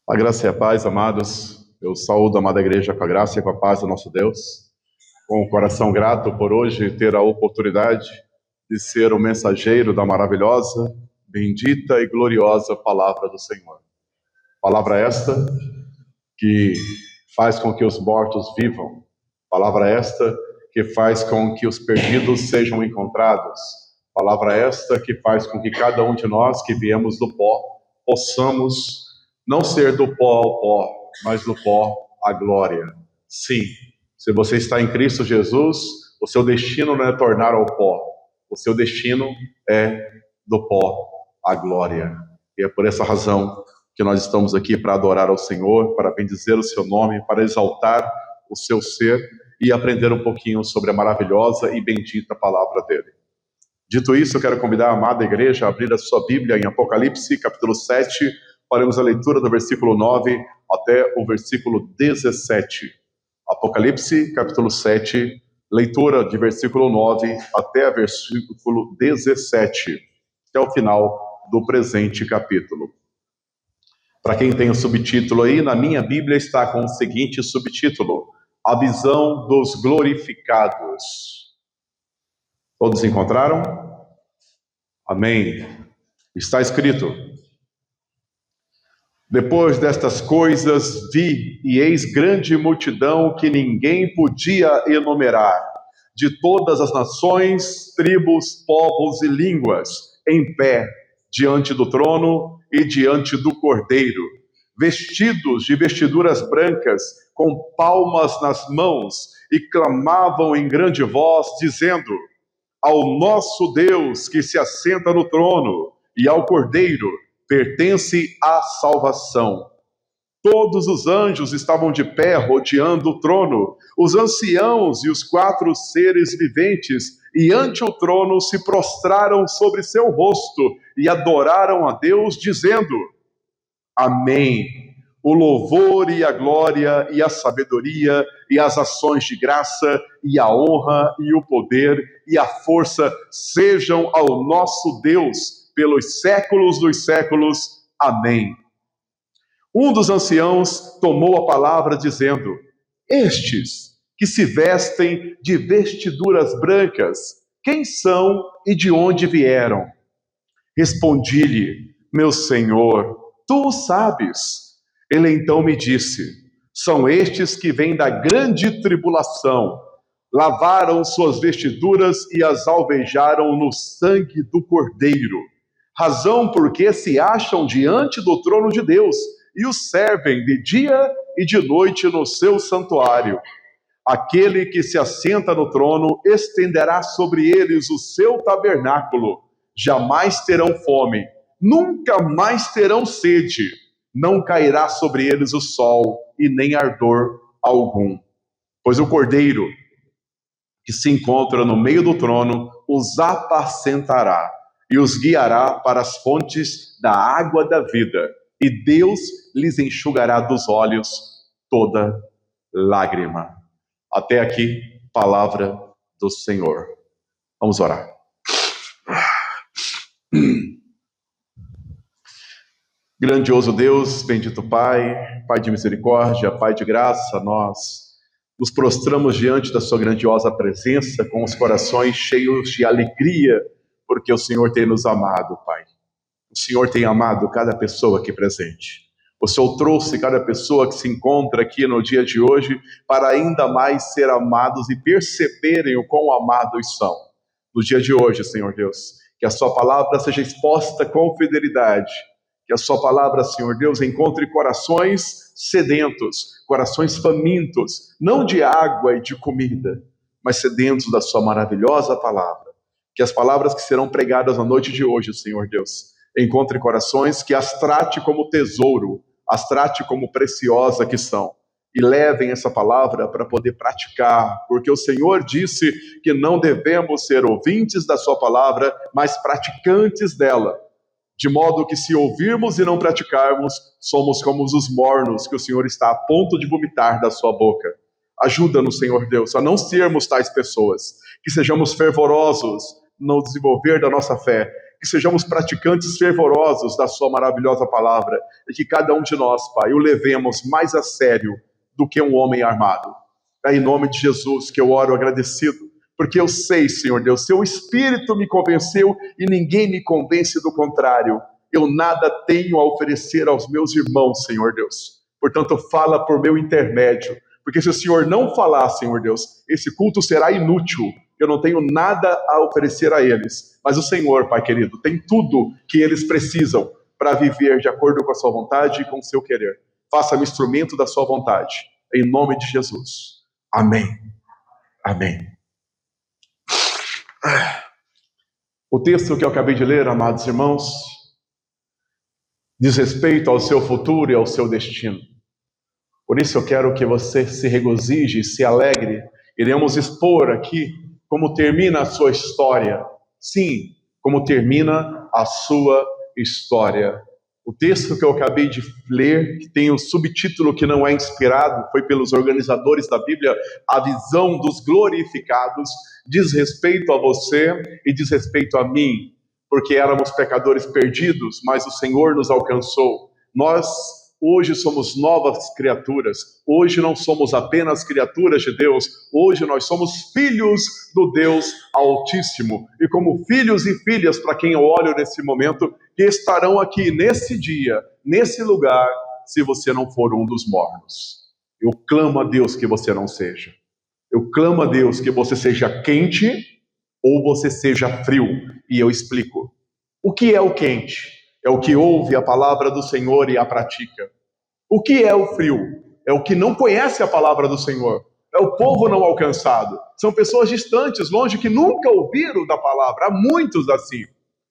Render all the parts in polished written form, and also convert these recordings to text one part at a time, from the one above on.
A graça e a paz, amados. Eu saúdo a amada igreja com a graça e com a paz do nosso Deus. Com o coração grato por hoje ter a oportunidade de ser o mensageiro da maravilhosa, bendita e gloriosa palavra do Senhor. Palavra esta que faz com que os mortos vivam. Palavra esta que faz com que os perdidos sejam encontrados. Palavra esta que faz com que cada um de nós que viemos do pó possamos não ser do pó ao pó, mas do pó à glória. Sim, se você está em Cristo Jesus, o seu destino não é tornar ao pó, o seu destino é do pó à glória. E é por essa razão que nós estamos aqui para adorar ao Senhor, para bendizer o seu nome, para exaltar o seu ser e aprender um pouquinho sobre a maravilhosa e bendita palavra dele. Dito isso, eu quero convidar a amada igreja a abrir a sua Bíblia em Apocalipse, capítulo 7, faremos a leitura do versículo 9 até o versículo 17. Apocalipse, capítulo 7, leitura de versículo 9 até o versículo 17, que é o final do presente capítulo. Para quem tem o subtítulo aí, na minha Bíblia está com o seguinte subtítulo: A visão dos glorificados. Todos encontraram? Amém. Está escrito: Depois destas coisas vi, e eis grande multidão que ninguém podia enumerar, de todas as nações, tribos, povos e línguas, em pé, diante do trono e diante do Cordeiro, vestidos de vestiduras brancas, com palmas nas mãos, e clamavam em grande voz, dizendo: Ao nosso Deus que se assenta no trono, e ao Cordeiro, pertence a salvação. Todos os anjos estavam de pé rodeando o trono, os anciãos e os 4 seres viventes, e ante o trono se prostraram sobre seu rosto e adoraram a Deus, dizendo: Amém. O louvor e a glória e a sabedoria e as ações de graça e a honra e o poder e a força sejam ao nosso Deus pelos séculos dos séculos. Amém. Um dos anciãos tomou a palavra dizendo: Estes que se vestem de vestiduras brancas, quem são e de onde vieram? Respondi-lhe: Meu senhor, tu o sabes. Ele então me disse: São estes que vêm da grande tribulação, lavaram suas vestiduras e as alvejaram no sangue do Cordeiro, razão porque se acham diante do trono de Deus e o servem de dia e de noite no seu santuário. Aquele que se assenta no trono estenderá sobre eles o seu tabernáculo. Jamais terão fome, nunca mais terão sede. Não cairá sobre eles o sol e nem ardor algum. Pois o Cordeiro, que se encontra no meio do trono, os apacentará e os guiará para as fontes da água da vida, e Deus lhes enxugará dos olhos toda lágrima. Até aqui, palavra do Senhor. Vamos orar. Grandioso Deus, bendito Pai, Pai de misericórdia, Pai de graça, nós nos prostramos diante da sua grandiosa presença com os corações cheios de alegria, porque o Senhor tem nos amado, Pai. O Senhor tem amado cada pessoa aqui presente. O Senhor trouxe cada pessoa que se encontra aqui no dia de hoje para ainda mais ser amados e perceberem o quão amados são. No dia de hoje, Senhor Deus, que a sua palavra seja exposta com fidelidade, que a sua palavra, Senhor Deus, encontre corações sedentos, corações famintos, não de água e de comida, mas sedentos da sua maravilhosa palavra. Que as palavras que serão pregadas na noite de hoje, Senhor Deus, encontre corações que as trate como tesouro, as trate como preciosa que são, e levem essa palavra para poder praticar, porque o Senhor disse que não devemos ser ouvintes da sua palavra, mas praticantes dela, de modo que se ouvirmos e não praticarmos, somos como os mornos que o Senhor está a ponto de vomitar da sua boca. Ajuda-nos, Senhor Deus, a não sermos tais pessoas, que sejamos fervorosos no desenvolver da nossa fé, que sejamos praticantes fervorosos da sua maravilhosa palavra, e que cada um de nós, Pai, o levemos mais a sério do que um homem armado. É em nome de Jesus que eu oro agradecido, porque eu sei, Senhor Deus, seu Espírito me convenceu e ninguém me convence do contrário. Eu nada tenho a oferecer aos meus irmãos, Senhor Deus. Portanto, fala por meu intermédio, porque se o Senhor não falar, Senhor Deus, esse culto será inútil. Eu não tenho nada a oferecer a eles, mas o Senhor, Pai querido, tem tudo que eles precisam para viver de acordo com a sua vontade e com o seu querer. Faça-me instrumento da sua vontade, em nome de Jesus. Amém. Amém. O texto que eu acabei de ler, amados irmãos, diz respeito ao seu futuro e ao seu destino. Por isso eu quero que você se regozije, se alegre. Iremos expor aqui como termina a sua história. Sim, como termina a sua história. O texto que eu acabei de ler, que tem o subtítulo que não é inspirado, foi pelos organizadores da Bíblia, A Visão dos Glorificados, diz respeito a você e diz respeito a mim, porque éramos pecadores perdidos, mas o Senhor nos alcançou. Nós hoje somos novas criaturas, hoje não somos apenas criaturas de Deus, hoje nós somos filhos do Deus Altíssimo, e como filhos e filhas, para quem eu olho nesse momento, que estarão aqui nesse dia, nesse lugar, se você não for um dos mornos. Eu clamo a Deus que você não seja. Eu clamo a Deus que você seja quente ou você seja frio, e eu explico. O que é o quente? É o que ouve a palavra do Senhor e a pratica. O que é o frio? É o que não conhece a palavra do Senhor. É o povo não alcançado. São pessoas distantes, longe, que nunca ouviram da palavra. Há muitos assim.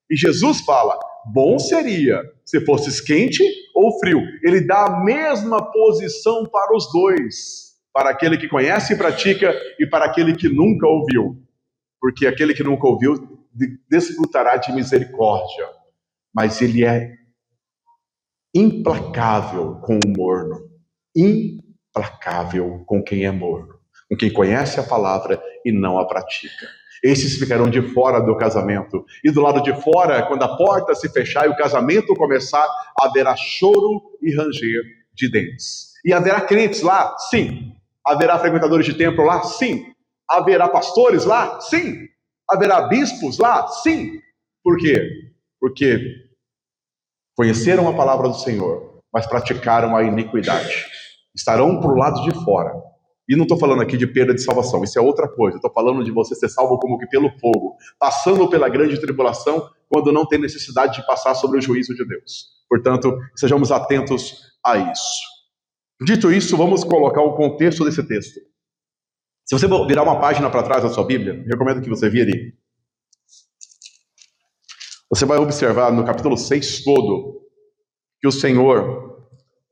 E Jesus fala, bom seria se fosses quente ou frio. Ele dá a mesma posição para os dois. Para aquele que conhece e pratica e para aquele que nunca ouviu. Porque aquele que nunca ouviu desfrutará de misericórdia. Mas ele é implacável com o morno, implacável com quem é morno, com quem conhece a palavra e não a pratica. Esses ficarão de fora do casamento, e do lado de fora, quando a porta se fechar e o casamento começar, haverá choro e ranger de dentes. E haverá crentes lá? Sim. Haverá frequentadores de templo lá? Sim. Haverá pastores lá? Sim. Haverá bispos lá? Sim. Por quê? Porque conheceram a palavra do Senhor, mas praticaram a iniquidade. Estarão para o lado de fora. E não estou falando aqui de perda de salvação, isso é outra coisa. Estou falando de você ser salvo como que pelo fogo, passando pela grande tribulação, quando não tem necessidade de passar sobre o juízo de Deus. Portanto, sejamos atentos a isso. Dito isso, vamos colocar o contexto desse texto. Se você virar uma página para trás da sua Bíblia, recomendo que você vire. Você vai observar no capítulo 6 todo, que o Senhor,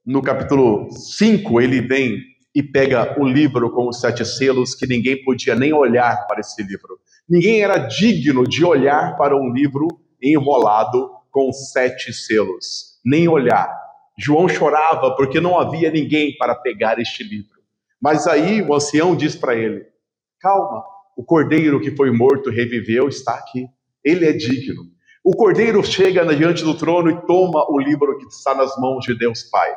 no capítulo 5, ele vem e pega o livro com os 7 selos, que ninguém podia nem olhar para esse livro. Ninguém era digno de olhar para um livro enrolado com 7 selos. Nem olhar. João chorava porque não havia ninguém para pegar este livro. Mas aí o ancião diz para ele, calma, o cordeiro que foi morto reviveu, está aqui. Ele é digno. O cordeiro chega diante do trono e toma o livro que está nas mãos de Deus Pai.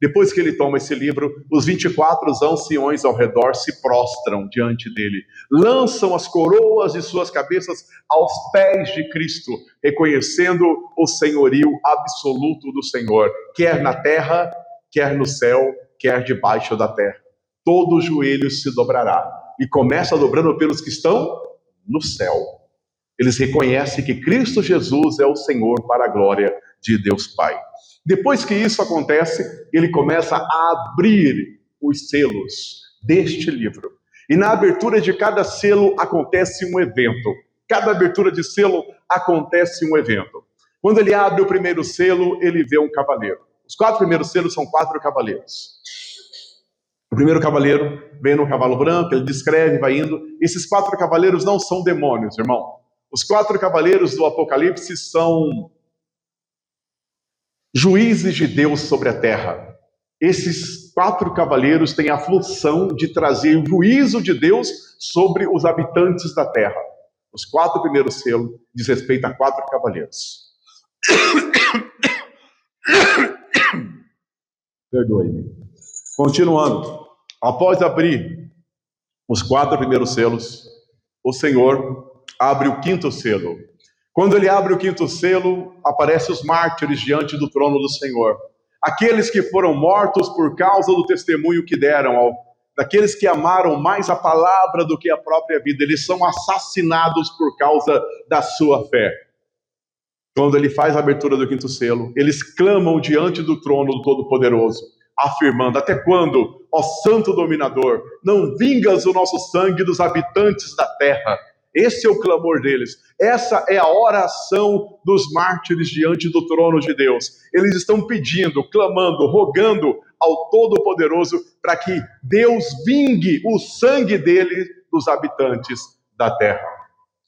Depois que ele toma esse livro, os 24 anciões ao redor se prostram diante dele. Lançam as coroas de suas cabeças aos pés de Cristo, reconhecendo o senhorio absoluto do Senhor, quer na terra, quer no céu, quer debaixo da terra. Todo joelho se dobrará. E começa dobrando pelos que estão no céu. Eles reconhecem que Cristo Jesus é o Senhor para a glória de Deus Pai. Depois que isso acontece, ele começa a abrir os selos deste livro. E na abertura de cada selo acontece um evento. Cada abertura de selo acontece um evento. Quando ele abre o primeiro selo, ele vê um cavaleiro. Os 4 primeiros selos são 4 cavaleiros. O primeiro cavaleiro vem no cavalo branco, ele descreve, vai indo. Esses 4 cavaleiros não são demônios, irmão. Os 4 cavaleiros do Apocalipse são juízes de Deus sobre a terra. Esses 4 cavaleiros têm a função de trazer o juízo de Deus sobre os habitantes da terra. Os 4 primeiros selos diz respeito a 4 cavaleiros. Perdoe-me. Continuando. Após abrir os 4 primeiros selos, o Senhor abre o 5º selo. Quando ele abre o 5º selo, aparecem os mártires diante do trono do Senhor. Aqueles que foram mortos por causa do testemunho que deram, daqueles que amaram mais a palavra do que a própria vida. Eles são assassinados por causa da sua fé. Quando ele faz a abertura do 5º selo, eles clamam diante do trono do Todo-Poderoso, afirmando: até quando, ó Santo Dominador, não vingas o nosso sangue dos habitantes da terra? Esse é o clamor deles. Essa é a oração dos mártires diante do trono de Deus. Eles estão pedindo, clamando, rogando ao Todo-Poderoso para que Deus vingue o sangue dele dos habitantes da terra.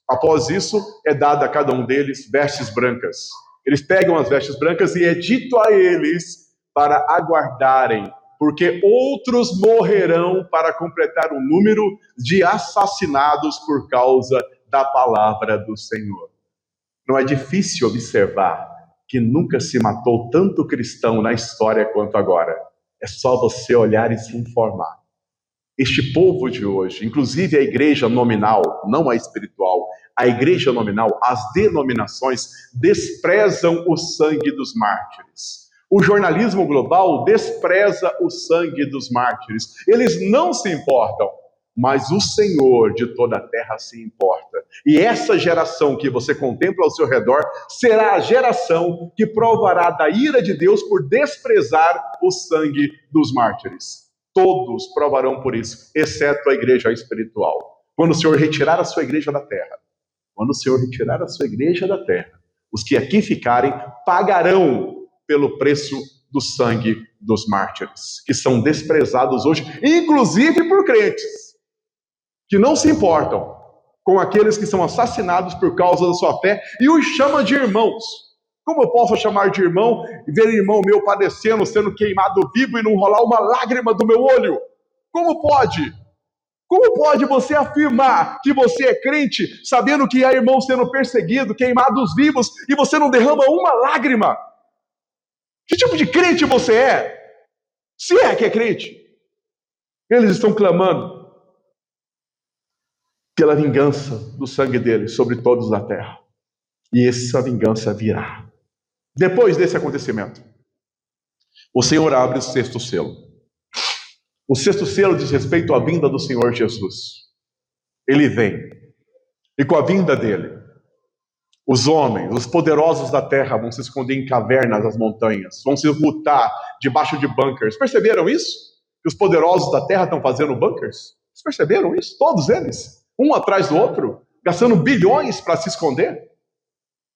Após isso, é dada a cada um deles vestes brancas. Eles pegam as vestes brancas e é dito a eles para aguardarem, porque outros morrerão para completar o número de assassinados por causa da palavra do Senhor. Não é difícil observar que nunca se matou tanto cristão na história quanto agora. É só você olhar e se informar. Este povo de hoje, inclusive a igreja nominal, não a espiritual, a igreja nominal, as denominações, desprezam o sangue dos mártires. O jornalismo global despreza o sangue dos mártires. Eles não se importam, mas o Senhor de toda a terra se importa. E essa geração que você contempla ao seu redor será a geração que provará da ira de Deus por desprezar o sangue dos mártires. Todos provarão por isso, exceto a igreja espiritual. Quando o Senhor retirar a sua igreja da terra, os que aqui ficarem pagarão pelo preço do sangue dos mártires, que são desprezados hoje, inclusive por crentes, que não se importam com aqueles que são assassinados por causa da sua fé e os chama de irmãos. Como eu posso chamar de irmão e ver irmão meu padecendo, sendo queimado vivo e não rolar uma lágrima do meu olho? Como pode? Como pode você afirmar que você é crente, sabendo que há irmãos sendo perseguidos, queimados vivos, e você não derrama uma lágrima? Que tipo de crente você é? Se é que é crente. Eles estão clamando pela vingança do sangue deles sobre todos da terra. E essa vingança virá. Depois desse acontecimento, o Senhor abre o 6º selo. O 6º selo diz respeito à vinda do Senhor Jesus. Ele vem. E com a vinda dele, os homens, os poderosos da terra vão se esconder em cavernas das montanhas, vão se lutar debaixo de bunkers. Perceberam isso? Que os poderosos da terra estão fazendo bunkers? Vocês perceberam isso? Todos eles, um atrás do outro, gastando bilhões para se esconder.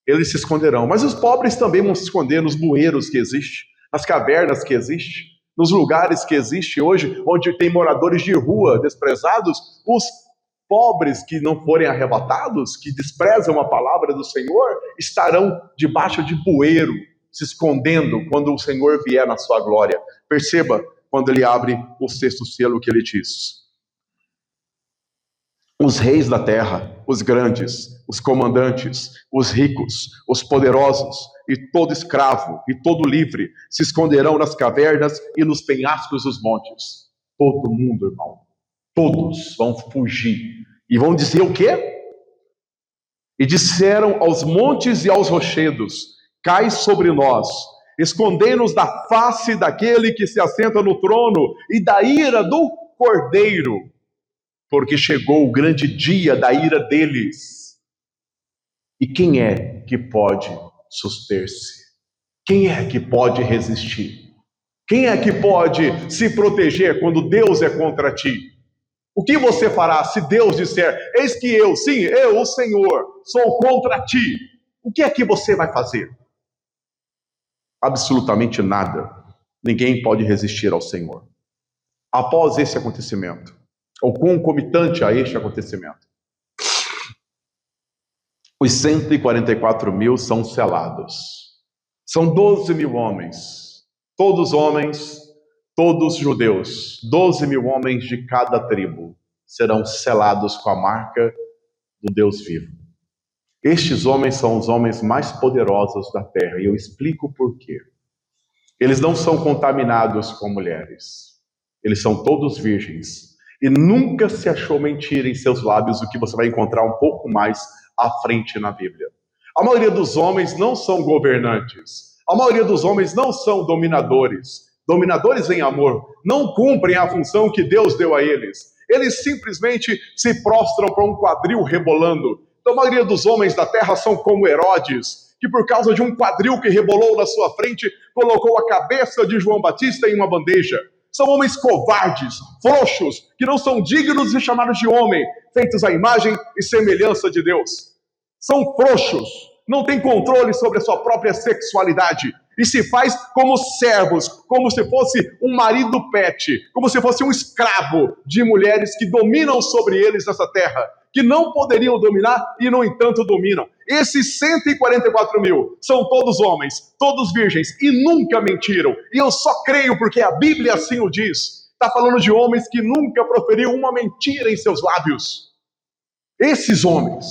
Eles se esconderão, mas os pobres também vão se esconder nos bueiros que existem, nas cavernas que existem, nos lugares que existem hoje, onde tem moradores de rua desprezados. Os pobres que não forem arrebatados, que desprezam a palavra do Senhor, estarão debaixo de bueiro, se escondendo quando o Senhor vier na sua glória. Perceba quando ele abre o 6º selo que ele diz: os reis da terra, os grandes, os comandantes, os ricos, os poderosos, e todo escravo, e todo livre, se esconderão nas cavernas e nos penhascos dos montes. Todo mundo, irmão, todos vão fugir. E vão dizer o quê? E disseram aos montes e aos rochedos: cai sobre nós, escondei-nos da face daquele que se assenta no trono e da ira do Cordeiro, porque chegou o grande dia da ira deles. E quem é que pode suster-se? Quem é que pode resistir? Quem é que pode se proteger quando Deus é contra ti? O que você fará se Deus disser: eis que eu, sim, eu, o Senhor, sou contra ti? O que é que você vai fazer? Absolutamente nada. Ninguém pode resistir ao Senhor. Após esse acontecimento, ou concomitante a este acontecimento, os 144 mil são selados. São 12 mil homens, todos homens, todos judeus. 12 mil homens de cada tribo serão selados com a marca do Deus vivo. Estes homens são os homens mais poderosos da terra, e eu explico por quê. Eles não são contaminados com mulheres. Eles são todos virgens. E nunca se achou mentira em seus lábios, o que você vai encontrar um pouco mais à frente na Bíblia. A maioria dos homens não são governantes. A maioria dos homens não são dominadores. Dominadores em amor não cumprem a função que Deus deu a eles. Eles simplesmente se prostram para um quadril rebolando. Então, a maioria dos homens da terra são como Herodes, que por causa de um quadril que rebolou na sua frente, colocou a cabeça de João Batista em uma bandeja. São homens covardes, frouxos, que não são dignos de ser chamados de homem, feitos à imagem e semelhança de Deus. São frouxos, não têm controle sobre a sua própria sexualidade e se faz como servos, como se fosse um marido pet, como se fosse um escravo de mulheres que dominam sobre eles nessa terra, que não poderiam dominar e, no entanto, dominam. Esses 144 mil são todos homens, todos virgens e nunca mentiram. E eu só creio porque a Bíblia assim o diz. Está falando de homens que nunca proferiram uma mentira em seus lábios. Esses homens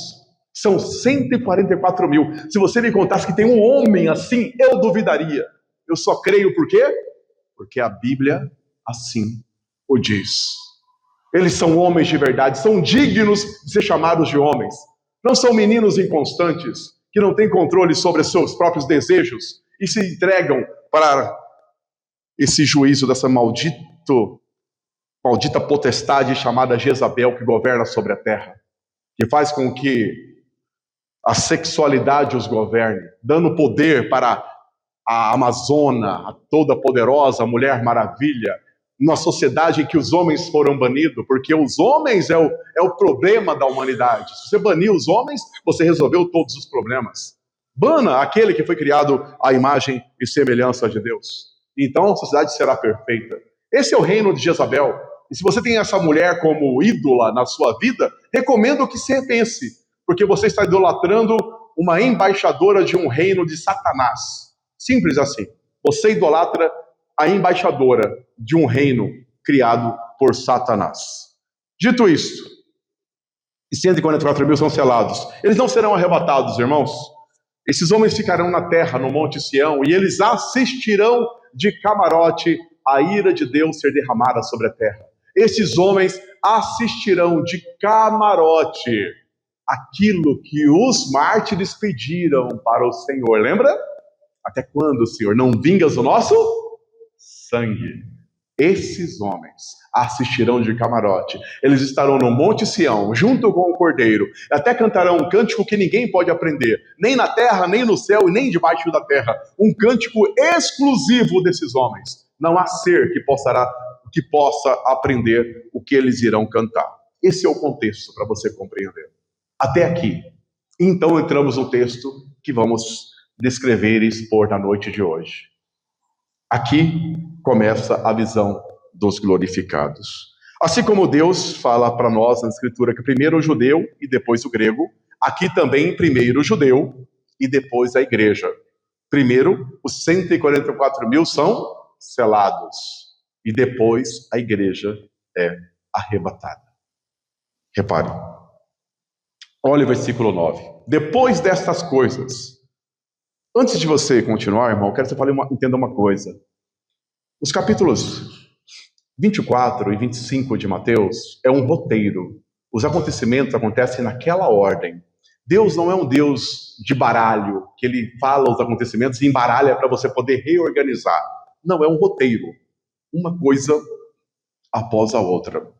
são 144 mil. Se você me contasse que tem um homem assim, eu duvidaria. Eu só creio por quê? Porque a Bíblia assim o diz. Eles são homens de verdade, são dignos de ser chamados de homens. Não são meninos inconstantes, que não têm controle sobre os seus próprios desejos e se entregam para esse juízo dessa maldita potestade chamada Jezabel, que governa sobre a terra, que faz com que a sexualidade os governe, dando poder para a Amazona, a toda poderosa Mulher Maravilha, numa sociedade em que os homens foram banidos, porque os homens é o problema da humanidade. Se você banir os homens, você resolveu todos os problemas. Bana aquele que foi criado à imagem e semelhança de Deus. Então a sociedade será perfeita. Esse é o reino de Jezabel. E se você tem essa mulher como ídola na sua vida, recomendo que você repense, porque você está idolatrando uma embaixadora de um reino de Satanás. Simples assim. Você idolatra a embaixadora de um reino criado por Satanás. Dito isto, e 144 mil são selados. Eles não serão arrebatados, irmãos. Esses homens ficarão na terra, no Monte Sião, e eles assistirão de camarote a ira de Deus ser derramada sobre a terra. Esses homens assistirão de camarote aquilo que os mártires pediram para o Senhor. Lembra? Até quando, Senhor, não vingas o nosso sangue? Esses homens assistirão de camarote. Eles estarão no Monte Sião, junto com o Cordeiro. Até cantarão um cântico que ninguém pode aprender, nem na terra, nem no céu e nem debaixo da terra. Um cântico exclusivo desses homens. Não há ser que possa aprender o que eles irão cantar. Esse é o contexto para você compreender. Até aqui. Então entramos no texto que vamos descrever e expor na noite de hoje. Aqui começa a visão dos glorificados. Assim como Deus fala para nós na Escritura que primeiro o judeu e depois o grego, aqui também primeiro o judeu e depois a igreja. Primeiro, os 144 mil são selados e depois a igreja é arrebatada. Repare. Olha o versículo 9. Depois destas coisas. Antes de você continuar, irmão, eu quero que você entenda uma coisa. Os capítulos 24 e 25 de Mateus é um roteiro. Os acontecimentos acontecem naquela ordem. Deus não é um Deus de baralho, que ele fala os acontecimentos e embaralha para você poder reorganizar. Não, é um roteiro. Uma coisa após a outra.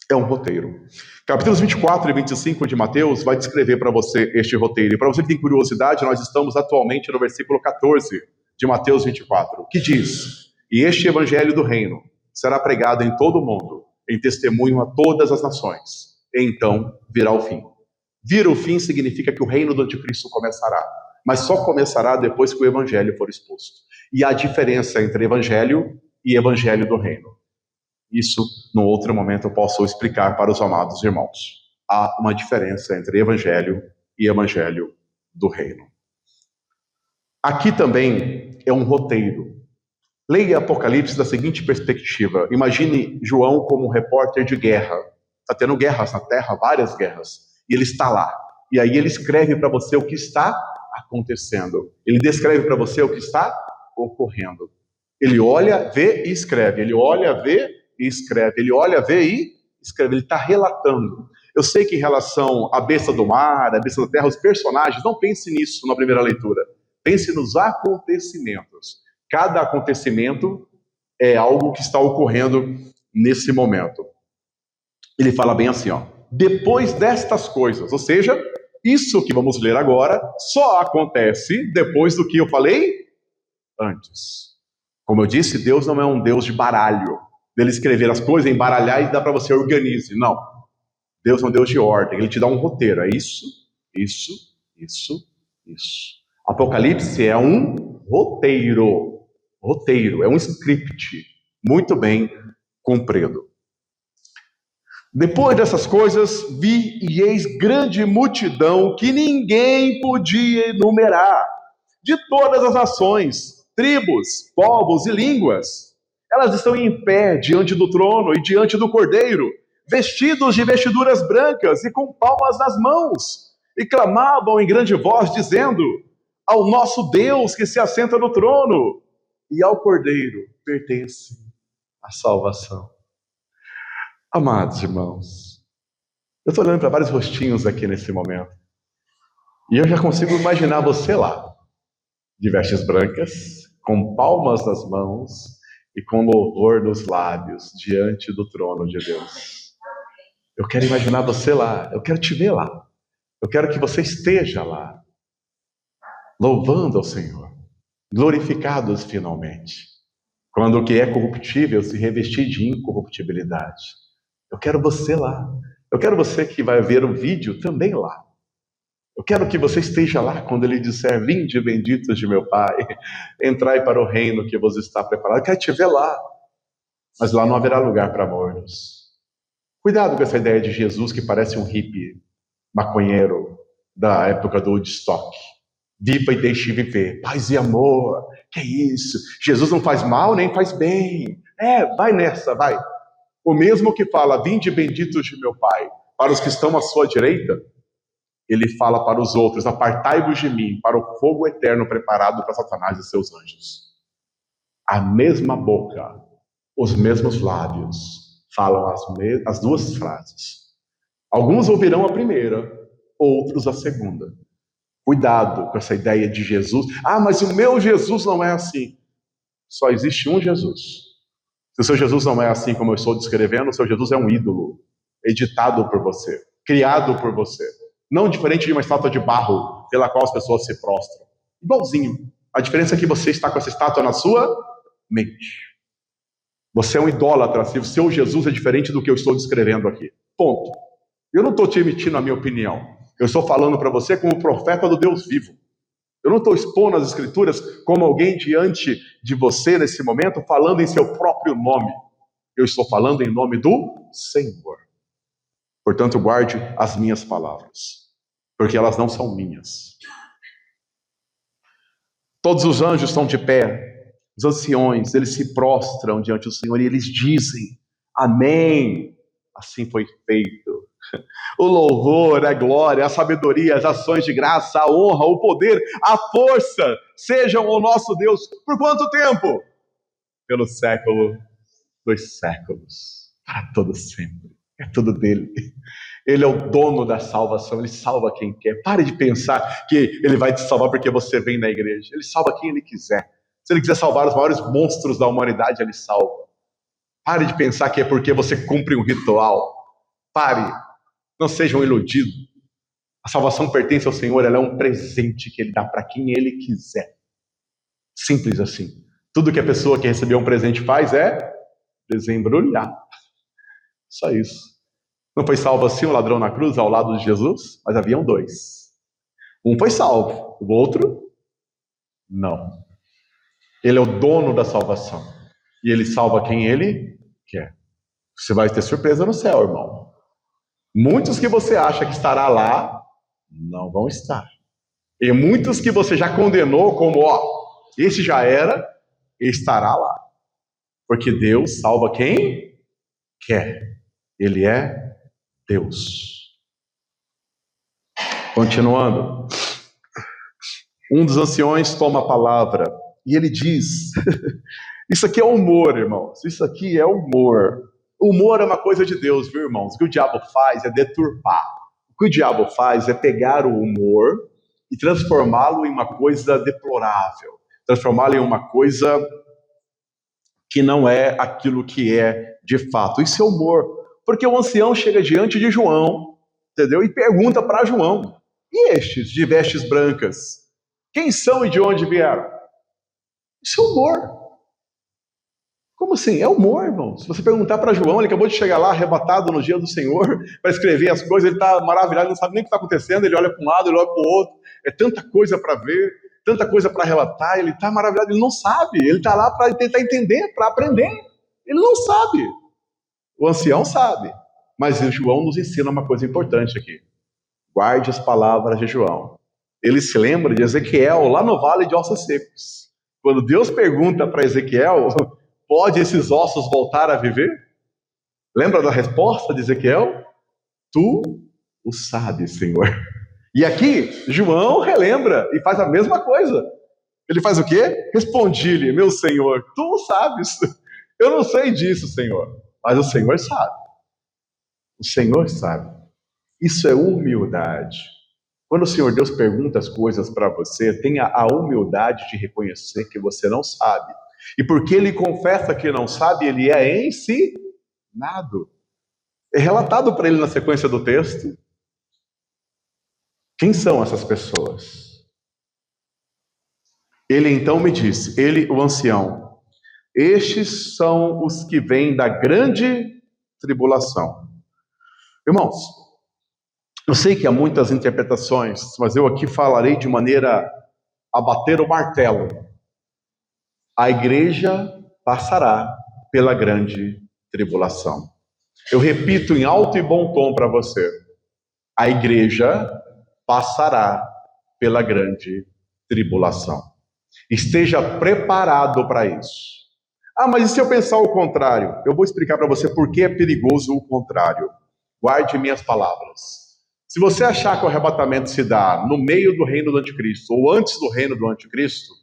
É um roteiro. Capítulos 24 e 25 de Mateus vai descrever para você este roteiro. E para você que tem curiosidade, nós estamos atualmente no versículo 14 de Mateus 24, que diz: E este evangelho do reino será pregado em todo o mundo, em testemunho a todas as nações. E então virá o fim. Vir o fim significa que o reino do anticristo começará, mas só começará depois que o evangelho for exposto. E há diferença entre evangelho e evangelho do reino. Isso, num outro momento, eu posso explicar para os amados irmãos. Há uma diferença entre evangelho e evangelho do reino. Aqui também é um roteiro. Leia Apocalipse da seguinte perspectiva. Imagine João como um repórter de guerra. Está tendo guerras na terra, várias guerras. E ele está lá. E aí ele escreve para você o que está acontecendo. Ele descreve para você o que está ocorrendo. Ele olha, vê e escreve. Ele olha, vê e escreve. Ele olha, vê e escreve. Ele está relatando. Eu sei que em relação à besta do mar, à besta da terra, os personagens, não pense nisso na primeira leitura. Pense nos acontecimentos. Cada acontecimento é algo que está ocorrendo nesse momento. Ele fala bem assim, ó. Depois destas coisas, ou seja, isso que vamos ler agora só acontece depois do que eu falei antes. Como eu disse, Deus não é um Deus de baralho, dele escrever as coisas, embaralhar e dar para você organize. Não. Deus é um Deus de ordem. Ele te dá um roteiro. É isso, isso, isso, isso. Apocalipse é um roteiro. Roteiro, é um script muito bem cumprido. Depois dessas coisas, vi e eis grande multidão que ninguém podia enumerar, de todas as nações, tribos, povos e línguas. Elas estão em pé diante do trono e diante do Cordeiro, vestidos de vestiduras brancas e com palmas nas mãos, e clamavam em grande voz, dizendo: ao nosso Deus que se assenta no trono e ao Cordeiro pertence a salvação. Amados irmãos, eu estou olhando para vários rostinhos aqui nesse momento, e eu já consigo imaginar você lá, de vestes brancas, com palmas nas mãos e com louvor nos lábios, diante do trono de Deus. Eu quero imaginar você lá, eu quero te ver lá, eu quero que você esteja lá, louvando ao Senhor, glorificados finalmente, quando o que é corruptível se revestir de incorruptibilidade. Eu quero você lá, eu quero você que vai ver o vídeo também lá. Eu quero que você esteja lá quando ele disser: vinde benditos de meu Pai, entrai para o reino que vos está preparado. Eu quero te ver lá, mas lá não haverá lugar para mornos. Cuidado com essa ideia de Jesus que parece um hippie maconheiro da época do Woodstock. Viva e deixe viver, paz e amor, que é isso? Jesus não faz mal nem faz bem. Vai nessa, vai. O mesmo que fala: vinde benditos de meu Pai, para os que estão à sua direita, ele fala para os outros: apartai-vos de mim, para o fogo eterno preparado para Satanás e seus anjos. A mesma boca, os mesmos lábios, falam as duas frases. Alguns ouvirão a primeira, outros a segunda. Cuidado com essa ideia de Jesus. Mas o meu Jesus não é assim. Só existe um Jesus. Se o seu Jesus não é assim como eu estou descrevendo, o seu Jesus é um ídolo, editado por você, criado por você. Não diferente de uma estátua de barro pela qual as pessoas se prostram. Igualzinho. A diferença é que você está com essa estátua na sua mente. Você é um idólatra, se o seu Jesus é diferente do que eu estou descrevendo aqui. Ponto. Eu não estou te emitindo a minha opinião. Eu estou falando para você como profeta do Deus vivo. Eu não estou expondo as Escrituras como alguém diante de você nesse momento, falando em seu próprio nome. Eu estou falando em nome do Senhor. Portanto, guarde as minhas palavras, porque elas não são minhas. Todos os anjos estão de pé, os anciões, eles se prostram diante do Senhor e eles dizem: amém, assim foi feito. O louvor, a glória, a sabedoria, as ações de graça, a honra, o poder, a força, sejam o nosso Deus. Por quanto tempo? Pelo século dos séculos, para todo sempre. É tudo dele. Ele é o dono da salvação, ele salva quem quer. Pare de pensar que ele vai te salvar porque você vem na igreja. Ele salva quem ele quiser. Se ele quiser salvar os maiores monstros da humanidade, ele salva. Pare de pensar que é porque você cumpre um ritual. Pare. Não sejam iludidos. A salvação pertence ao Senhor, ela é um presente que ele dá para quem ele quiser. Simples assim. Tudo que a pessoa que recebeu um presente faz é desembrulhar. Só isso. Não foi salvo assim o ladrão na cruz ao lado de Jesus? Mas haviam dois. Um foi salvo, o outro não. Ele é o dono da salvação. E ele salva quem ele quer. Você vai ter surpresa no céu, irmão. Muitos que você acha que estará lá, não vão estar. E muitos que você já condenou como, esse já era, estará lá. Porque Deus salva quem quer. Ele é Deus. Continuando, um dos anciões toma a palavra e ele diz: isso aqui é humor, irmãos, isso aqui é humor. Humor é uma coisa de Deus, viu, irmãos? O que o diabo faz é deturpar. O que o diabo faz é pegar o humor e transformá-lo em uma coisa deplorável, transformá-lo em uma coisa que não é aquilo que é de fato. Isso é humor, porque o ancião chega diante de João, entendeu? E pergunta para João: e estes de vestes brancas, quem são e de onde vieram? Isso é humor. Como assim? É humor, irmão. Se você perguntar para João, ele acabou de chegar lá arrebatado no dia do Senhor para escrever as coisas, ele está maravilhado, não sabe nem o que está acontecendo, ele olha para um lado, ele olha para o outro, é tanta coisa para ver, tanta coisa para relatar, ele está maravilhado, ele não sabe, ele está lá para tentar entender, para aprender, ele não sabe. O ancião sabe, mas João nos ensina uma coisa importante aqui. Guarde as palavras de João. Ele se lembra de Ezequiel lá no Vale de Ossos Secos. Quando Deus pergunta para Ezequiel: pode esses ossos voltar a viver? Lembra da resposta de Ezequiel? Tu o sabes, Senhor. E aqui, João relembra e faz a mesma coisa. Ele faz o quê? Respondi-lhe: meu Senhor, tu o sabes. Eu não sei disso, Senhor, mas o Senhor sabe. O Senhor sabe. Isso é humildade. Quando o Senhor Deus pergunta as coisas para você, tenha a humildade de reconhecer que você não sabe. E porque ele confessa que não sabe, ele é ensinado. É relatado para ele na sequência do texto. Quem são essas pessoas? Ele então me disse, ele, o ancião, estes são os que vêm da grande tribulação. Irmãos, eu sei que há muitas interpretações, mas eu aqui falarei de maneira a bater o martelo. A igreja passará pela grande tribulação. Eu repito em alto e bom tom para você. A igreja passará pela grande tribulação. Esteja preparado para isso. Ah, mas e se eu pensar o contrário? Eu vou explicar para você por que é perigoso o contrário. Guarde minhas palavras. Se você achar que o arrebatamento se dá no meio do reino do anticristo ou antes do reino do anticristo,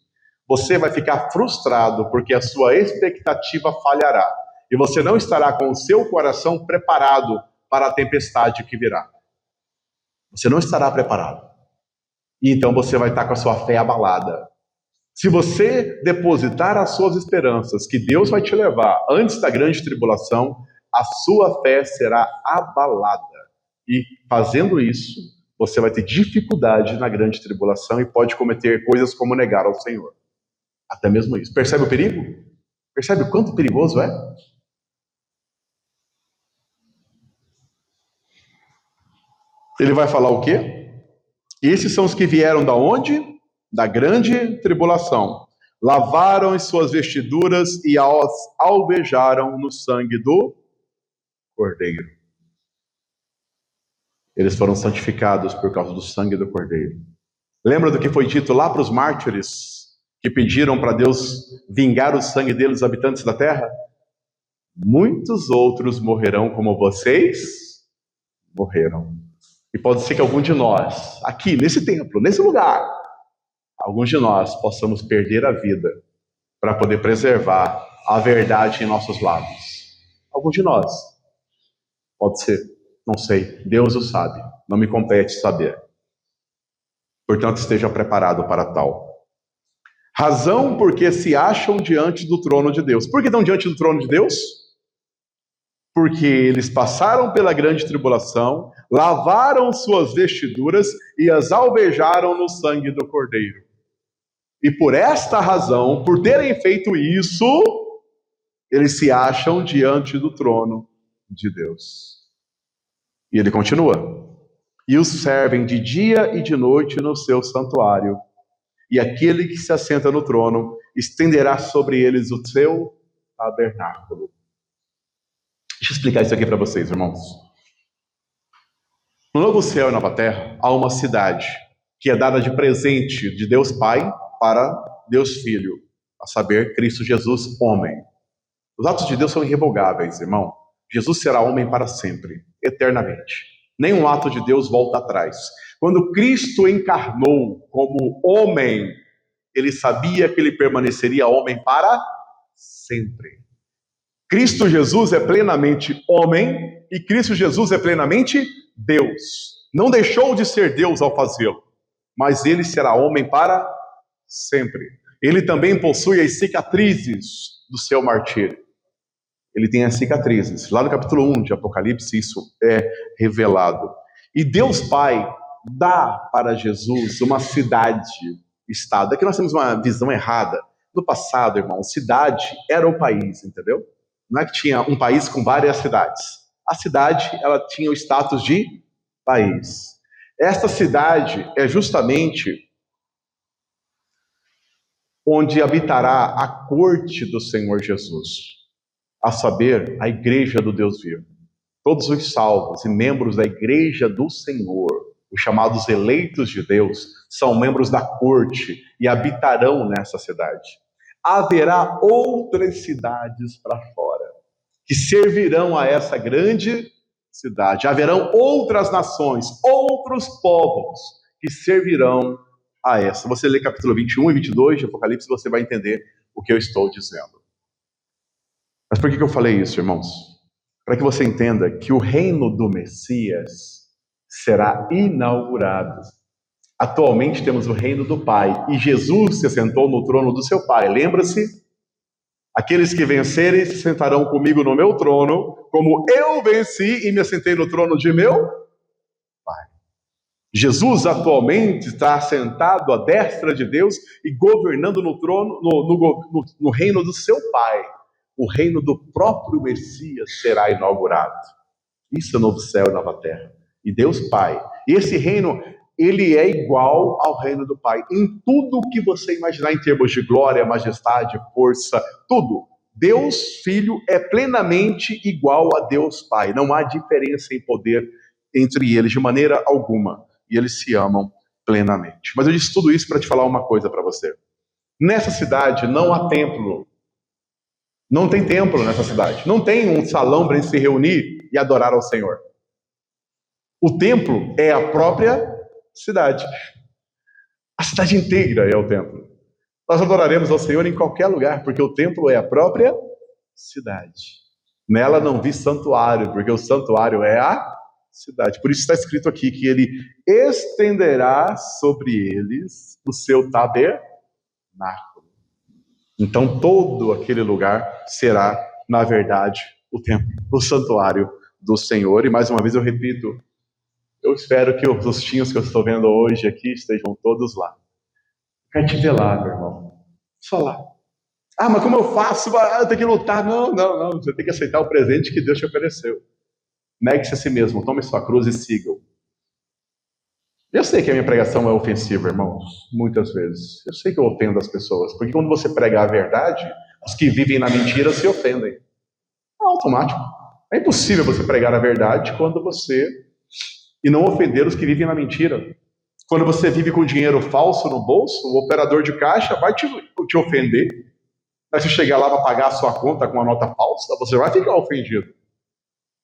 você vai ficar frustrado porque a sua expectativa falhará e você não estará com o seu coração preparado para a tempestade que virá. Você não estará preparado. E então você vai estar com a sua fé abalada. Se você depositar as suas esperanças que Deus vai te levar antes da grande tribulação, a sua fé será abalada. E fazendo isso, você vai ter dificuldade na grande tribulação e pode cometer coisas como negar ao Senhor. Até mesmo isso. Percebe o perigo? Percebe o quanto perigoso é? Ele vai falar o quê? Esses são os que vieram da onde? Da grande tribulação. Lavaram as suas vestiduras e as alvejaram no sangue do Cordeiro. Eles foram santificados por causa do sangue do Cordeiro. Lembra do que foi dito lá para os mártires que pediram para Deus vingar o sangue deles, habitantes da terra? Muitos outros morrerão como vocês morreram. E pode ser que algum de nós, aqui nesse templo, nesse lugar, alguns de nós possamos perder a vida para poder preservar a verdade em nossos lábios. Alguns de nós. Pode ser, não sei. Deus o sabe. Não me compete saber. Portanto, esteja preparado para tal. Razão porque se acham diante do trono de Deus. Por que estão diante do trono de Deus? Porque eles passaram pela grande tribulação, lavaram suas vestiduras e as alvejaram no sangue do Cordeiro. E por esta razão, por terem feito isso, eles se acham diante do trono de Deus. E ele continua. E os servem de dia e de noite no seu santuário. E aquele que se assenta no trono estenderá sobre eles o seu tabernáculo. Deixa eu explicar isso aqui para vocês, irmãos. No novo céu e nova terra, há uma cidade que é dada de presente de Deus Pai para Deus Filho, a saber, Cristo Jesus, homem. Os atos de Deus são irrevogáveis, irmão. Jesus será homem para sempre, eternamente. Nenhum ato de Deus volta atrás. Quando Cristo encarnou como homem, ele sabia que ele permaneceria homem para sempre. Cristo Jesus é plenamente homem e Cristo Jesus é plenamente Deus. Não deixou de ser Deus ao fazê-lo, mas ele será homem para sempre. Ele também possui as cicatrizes do seu martírio. Ele tem as cicatrizes. Lá no capítulo 1 de Apocalipse, isso é revelado. E Deus Pai dá para Jesus uma cidade-estado. Aqui nós temos uma visão errada. No passado, irmão, cidade era o país, entendeu? Não é que tinha um país com várias cidades. A cidade, ela tinha o status de país. Esta cidade é justamente onde habitará a corte do Senhor Jesus. A saber, a igreja do Deus vivo. Todos os salvos e membros da igreja do Senhor, os chamados eleitos de Deus, são membros da corte e habitarão nessa cidade. Haverá outras cidades para fora, que servirão a essa grande cidade. Haverão outras nações, outros povos, que servirão a essa. Você lê capítulo 21 e 22 de Apocalipse, você vai entender o que eu estou dizendo. Mas por que eu falei isso, irmãos? Para que você entenda que o reino do Messias será inaugurado. Atualmente temos o reino do Pai, e Jesus se assentou no trono do seu Pai. Lembra-se? Aqueles que vencerem se sentarão comigo no meu trono, como eu venci e me assentei no trono de meu Pai. Jesus atualmente está sentado à destra de Deus e governando no trono, no reino do seu Pai. O reino do próprio Messias será inaugurado. Isso é novo céu e nova terra. E Deus Pai. E esse reino, ele é igual ao reino do Pai. Em tudo que você imaginar em termos de glória, majestade, força, tudo. Deus Filho é plenamente igual a Deus Pai. Não há diferença em poder entre eles de maneira alguma. E eles se amam plenamente. Mas eu disse tudo isso para te falar uma coisa para você. Nessa cidade não há templo. Não tem templo nessa cidade. Não tem um salão para a gente se reunir e adorar ao Senhor. O templo é a própria cidade. A cidade inteira é o templo. Nós adoraremos ao Senhor em qualquer lugar, porque o templo é a própria cidade. Nela não vi santuário, porque o santuário é a cidade. Por isso está escrito aqui que ele estenderá sobre eles o seu tabernáculo. Então todo aquele lugar será, na verdade, o templo, o santuário do Senhor. E mais uma vez eu repito, eu espero que os rostinhos que eu estou vendo hoje aqui estejam todos lá. Quero te ver lá, meu irmão. Só lá. Ah, mas como eu faço? Eu tenho que lutar. Não. Você tem que aceitar o presente que Deus te ofereceu. Negue-se a si mesmo, tome sua cruz e siga-o. Eu sei que a minha pregação é ofensiva, irmãos, muitas vezes. Eu sei que eu ofendo as pessoas, porque quando você prega a verdade, os que vivem na mentira se ofendem. É automático. É impossível você pregar a verdade quando você... e não ofender os que vivem na mentira. Quando você vive com dinheiro falso no bolso, o operador de caixa vai te ofender. Mas se chegar lá para pagar a sua conta com uma nota falsa, você vai ficar ofendido.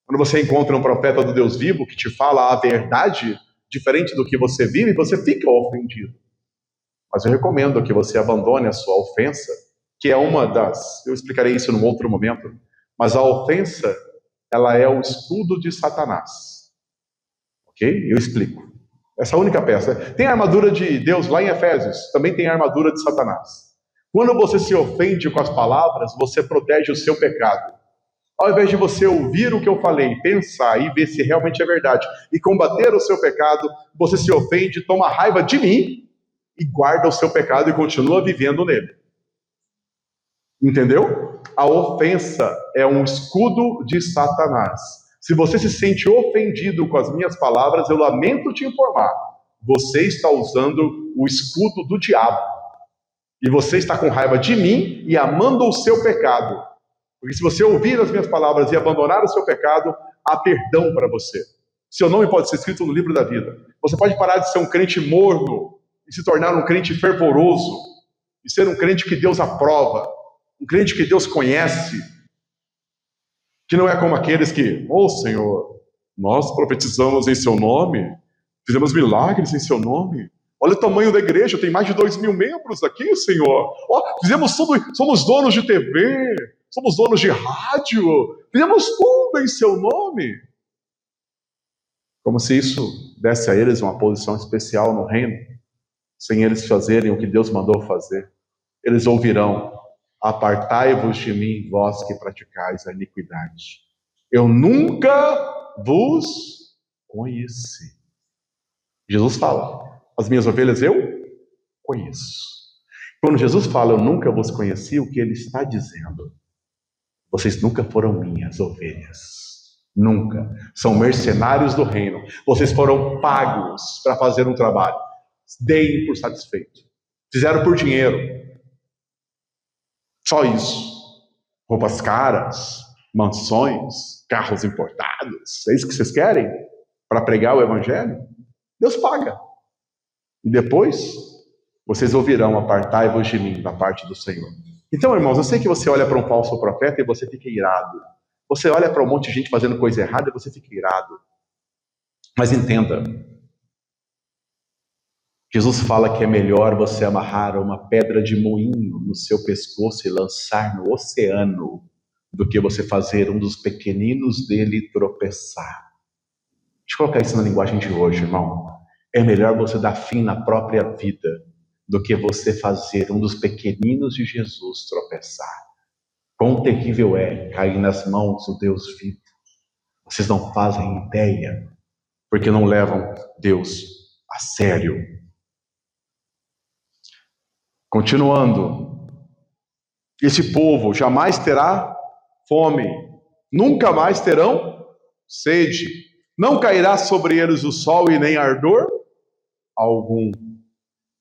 Quando você encontra um profeta do Deus vivo que te fala a verdade diferente do que você vive, você fica ofendido. Mas eu recomendo que você abandone a sua ofensa, que é uma das... eu explicarei isso num outro momento. Mas a ofensa, ela é o escudo de Satanás. Ok? Eu explico. Essa única peça. Tem a armadura de Deus lá em Efésios, também tem a armadura de Satanás. Quando você se ofende com as palavras, você protege o seu pecado. Ao invés de você ouvir o que eu falei, pensar e ver se realmente é verdade, e combater o seu pecado, você se ofende, toma raiva de mim, e guarda o seu pecado e continua vivendo nele. Entendeu? A ofensa é um escudo de Satanás. Se você se sente ofendido com as minhas palavras, eu lamento te informar. Você está usando o escudo do diabo. E você está com raiva de mim e amando o seu pecado. Porque se você ouvir as minhas palavras e abandonar o seu pecado, há perdão para você. Seu nome pode ser escrito no livro da vida. Você pode parar de ser um crente morno e se tornar um crente fervoroso. E ser um crente que Deus aprova. Um crente que Deus conhece. Que não é como aqueles que, Senhor, nós profetizamos em seu nome Fizemos milagres em seu nome. Olha o tamanho da igreja, tem mais de 2.000 membros aqui, Senhor. Fizemos tudo, somos donos de TV, somos donos de rádio, fizemos tudo em seu nome. Como se isso desse a eles uma posição especial no reino, sem eles fazerem o que Deus mandou fazer. Eles ouvirão: apartai-vos de mim, vós que praticais a iniquidade. Eu nunca vos conheci. Jesus fala: as minhas ovelhas eu conheço. Quando Jesus fala eu nunca vos conheci, o que ele está dizendo? Vocês nunca foram minhas ovelhas. Nunca. São mercenários do reino. Vocês foram pagos para fazer um trabalho. Deem por satisfeito. Fizeram por dinheiro. Só isso. Roupas caras, mansões, carros importados. É isso que vocês querem? Para pregar o evangelho? Deus paga. E depois, vocês ouvirão: apartai-vos de mim, da parte do Senhor. Então, irmãos, eu sei que você olha para um falso profeta e você fica irado. Você olha para um monte de gente fazendo coisa errada e você fica irado. Mas entenda, Jesus fala que é melhor você amarrar uma pedra de moinho no seu pescoço e lançar no oceano do que você fazer um dos pequeninos dele tropeçar. Deixa eu colocar isso na linguagem de hoje, irmão. É melhor você dar fim na própria vida do que você fazer um dos pequeninos de Jesus tropeçar. Quão terrível é cair nas mãos do Deus vivo. Vocês não fazem ideia, porque não levam Deus a sério. Continuando, esse povo jamais terá fome, nunca mais terão sede, não cairá sobre eles o sol e nem ardor algum.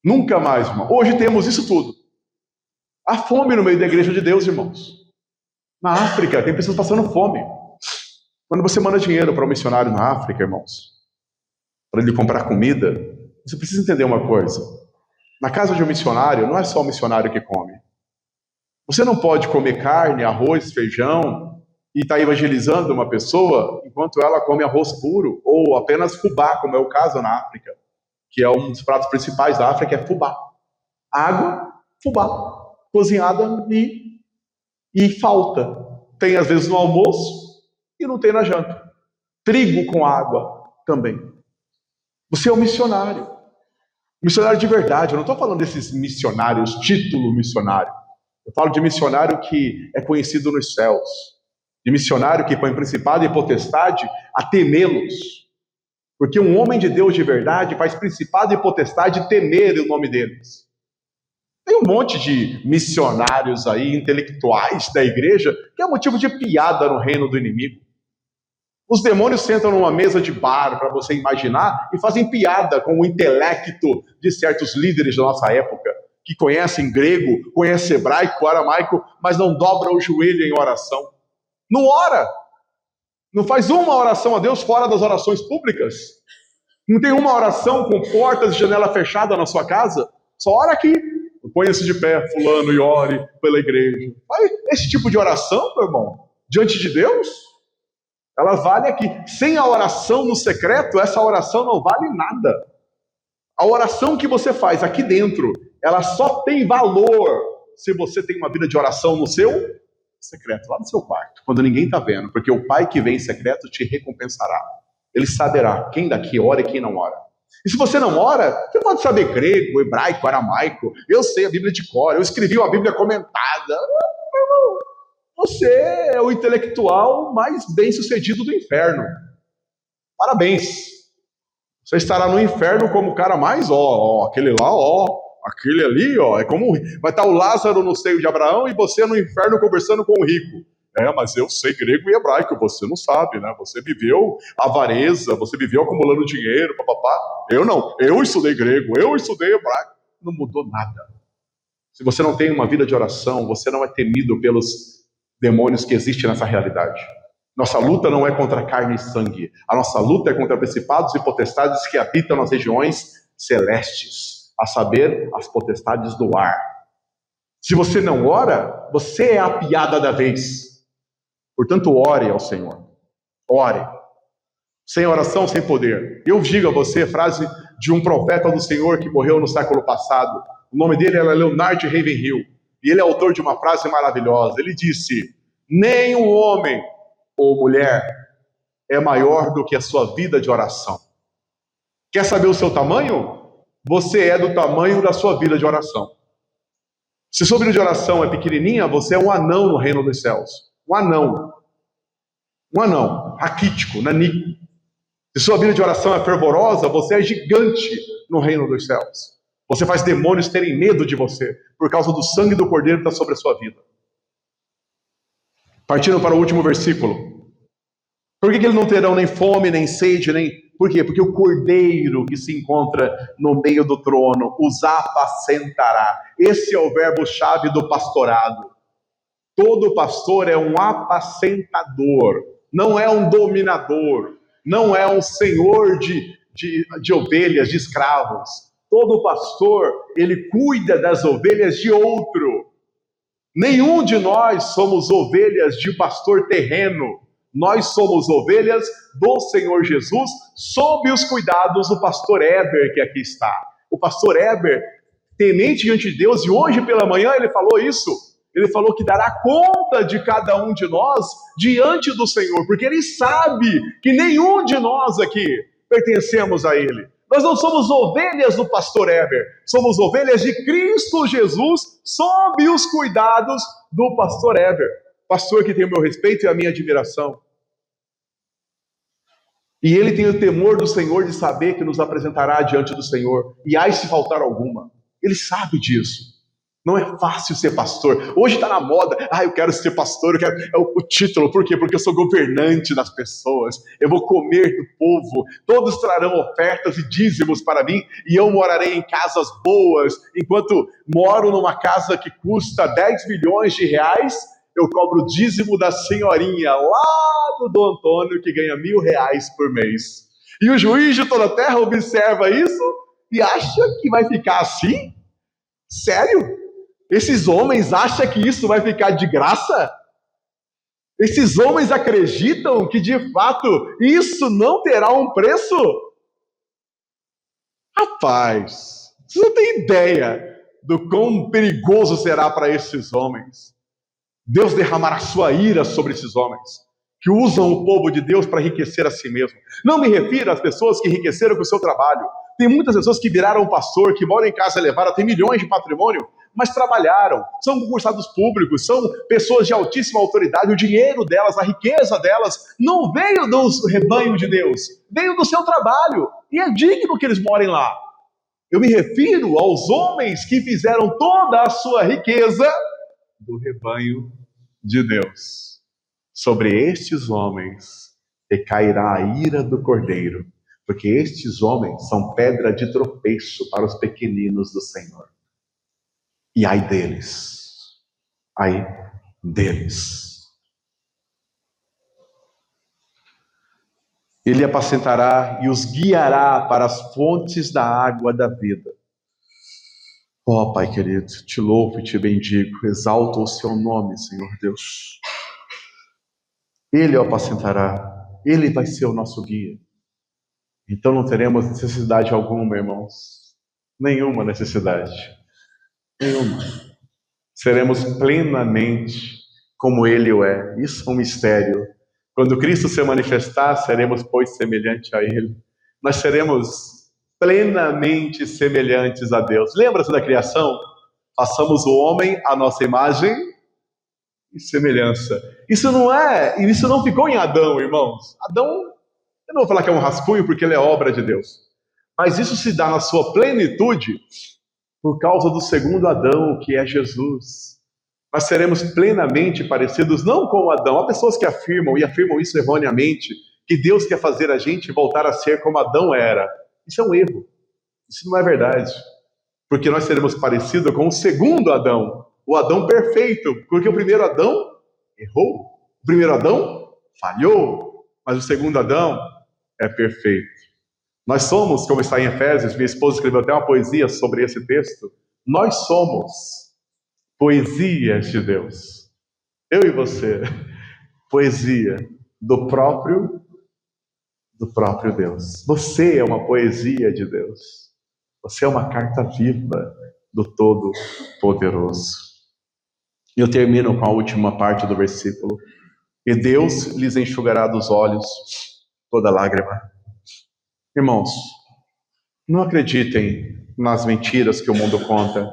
Nunca mais, irmão. Hoje temos isso tudo. Há fome no meio da igreja de Deus, irmãos. Na África, tem pessoas passando fome. Quando você manda dinheiro para um missionário na África, irmãos, para ele comprar comida, você precisa entender uma coisa. Na casa de um missionário, não é só o missionário que come. Você não pode comer carne, arroz, feijão e estar evangelizando uma pessoa enquanto ela come arroz puro ou apenas fubá, como é o caso na África, que é um dos pratos principais da África, é fubá. Água, fubá, cozinhada e falta. Tem às vezes no almoço e não tem na janta. Trigo com água também. Você é um missionário. Missionário de verdade. Eu não estou falando desses missionários, título missionário. Eu falo de missionário que é conhecido nos céus. De missionário que põe principado e potestade a temê-los. Porque um homem de Deus de verdade faz principado e potestade temer o nome deles. Tem um monte de missionários aí, intelectuais da igreja, que é motivo de piada no reino do inimigo. Os demônios sentam numa mesa de bar, para você imaginar, e fazem piada com o intelecto de certos líderes da nossa época, que conhecem grego, conhecem hebraico, aramaico, mas não dobram o joelho em oração. Não ora. Não faz uma oração a Deus fora das orações públicas. Não tem uma oração com portas e janela fechada na sua casa. Só ora aqui. Ponha-se de pé, fulano, e ore pela igreja. Esse tipo de oração, meu irmão, diante de Deus, ela vale aqui. Sem a oração no secreto, essa oração não vale nada. A oração que você faz aqui dentro, ela só tem valor se você tem uma vida de oração no seu secreto, lá no seu quarto, quando ninguém está vendo, porque o Pai que vem em secreto te recompensará. Ele saberá quem daqui ora e quem não ora. E se você não ora, você pode saber grego, hebraico, aramaico. Eu sei a Bíblia de cor, eu escrevi uma Bíblia comentada. Você é o intelectual mais bem-sucedido do inferno. Parabéns. Você estará no inferno como o cara mais, aquele lá, aquele ali, é como vai estar o Lázaro no seio de Abraão e você no inferno conversando com o rico. Mas eu sei grego e hebraico, você não sabe, né? Você viveu avareza, você viveu acumulando dinheiro, papapá. Eu não, eu estudei grego, eu estudei hebraico. Não mudou nada. Se você não tem uma vida de oração, você não é temido pelos demônios que existem nessa realidade. Nossa luta não é contra carne e sangue. A nossa luta é contra principados e potestades que habitam nas regiões celestes, a saber, as potestades do ar. Se você não ora, você é a piada da vez. Portanto, ore ao Senhor. Ore. Sem oração, sem poder. Eu digo a você, frase de um profeta do Senhor que morreu no século passado. O nome dele era Leonard Ravenhill. E ele é autor de uma frase maravilhosa. Ele disse: nem um homem ou mulher é maior do que a sua vida de oração. Quer saber o seu tamanho? Você é do tamanho da sua vida de oração. Se sua vida de oração é pequenininha, você é um anão no reino dos céus. Um anão. Um anão. Raquítico, nanico. Se sua vida de oração é fervorosa, você é gigante no reino dos céus. Você faz demônios terem medo de você, por causa do sangue do Cordeiro que está sobre a sua vida. Partindo para o último versículo. Por que eles não terão nem fome, nem sede, nem... Por quê? Porque o Cordeiro que se encontra no meio do trono os apacentará. Esse é o verbo-chave do pastorado. Todo pastor é um apacentador, não é um dominador, não é um senhor de ovelhas, de escravos. Todo pastor, ele cuida das ovelhas de outro. Nenhum de nós somos ovelhas de pastor terreno. Nós somos ovelhas do Senhor Jesus, sob os cuidados do pastor Eber, que aqui está. O pastor Eber, temente diante de Deus, e hoje pela manhã ele falou isso. Ele falou que dará conta de cada um de nós diante do Senhor, porque ele sabe que nenhum de nós aqui pertencemos a ele. Nós não somos ovelhas do pastor Eber, somos ovelhas de Cristo Jesus, sob os cuidados do pastor Eber. Pastor que tem o meu respeito e a minha admiração. E ele tem o temor do Senhor de saber que nos apresentará diante do Senhor. E ai se faltar alguma. Ele sabe disso. Não é fácil ser pastor. Hoje está na moda. Eu quero ser pastor. É o título. Por quê? Porque eu sou governante das pessoas. Eu vou comer do povo. Todos trarão ofertas e dízimos para mim. E eu morarei em casas boas. Enquanto moro numa casa que custa 10 milhões de reais, eu cobro o dízimo da senhorinha lá do Dom Antônio, que ganha R$1.000 por mês. E o juiz de toda a terra observa isso e acha que vai ficar assim? Sério? Esses homens acham que isso vai ficar de graça? Esses homens acreditam que de fato isso não terá um preço? Rapaz, você não tem ideia do quão perigoso será para esses homens. Deus derramará sua ira sobre esses homens, que usam o povo de Deus para enriquecer a si mesmo. Não me refiro às pessoas que enriqueceram com o seu trabalho. Tem muitas pessoas que viraram pastor, que moram em casa elevada, têm milhões de patrimônio, mas trabalharam, são concursados públicos, são pessoas de altíssima autoridade. O dinheiro delas, a riqueza delas, não veio do rebanho de Deus, veio do seu trabalho, e é digno que eles morem lá. Eu me refiro aos homens que fizeram toda a sua riqueza do rebanho de Deus. Sobre estes homens recairá a ira do Cordeiro, porque estes homens são pedra de tropeço para os pequeninos do Senhor. E ai deles, ai deles. Ele apacentará e os guiará para as fontes da água da vida. Pai querido, te louvo e te bendigo, exalto o seu nome, Senhor Deus. Ele o apacentará, ele vai ser o nosso guia. Então não teremos necessidade alguma, irmãos. Nenhuma necessidade. Nenhuma. Seremos plenamente como ele o é. Isso é um mistério. Quando Cristo se manifestar, seremos, pois, semelhante a ele. Nós seremos plenamente semelhantes a Deus. Lembra-se da criação? Façamos o homem à nossa imagem e semelhança. Isso não ficou em Adão, irmãos. Adão, eu não vou falar que é um rascunho porque ele é obra de Deus. Mas isso se dá na sua plenitude por causa do segundo Adão, que é Jesus. Nós seremos plenamente parecidos, não com Adão. Há pessoas que afirmam, e afirmam isso erroneamente, que Deus quer fazer a gente voltar a ser como Adão era. Isso é um erro. Isso não é verdade. Porque nós seremos parecidos com o segundo Adão, o Adão perfeito. Porque o primeiro Adão errou. O primeiro Adão falhou. Mas o segundo Adão é perfeito. Nós somos, como está em Efésios, minha esposa escreveu até uma poesia sobre esse texto. Nós somos poesias de Deus. Eu e você. Poesia do próprio do próprio Deus. Você é uma poesia de Deus. Você é uma carta viva do Todo-Poderoso. E eu termino com a última parte do versículo. E Deus lhes enxugará dos olhos toda lágrima. Irmãos, não acreditem nas mentiras que o mundo conta,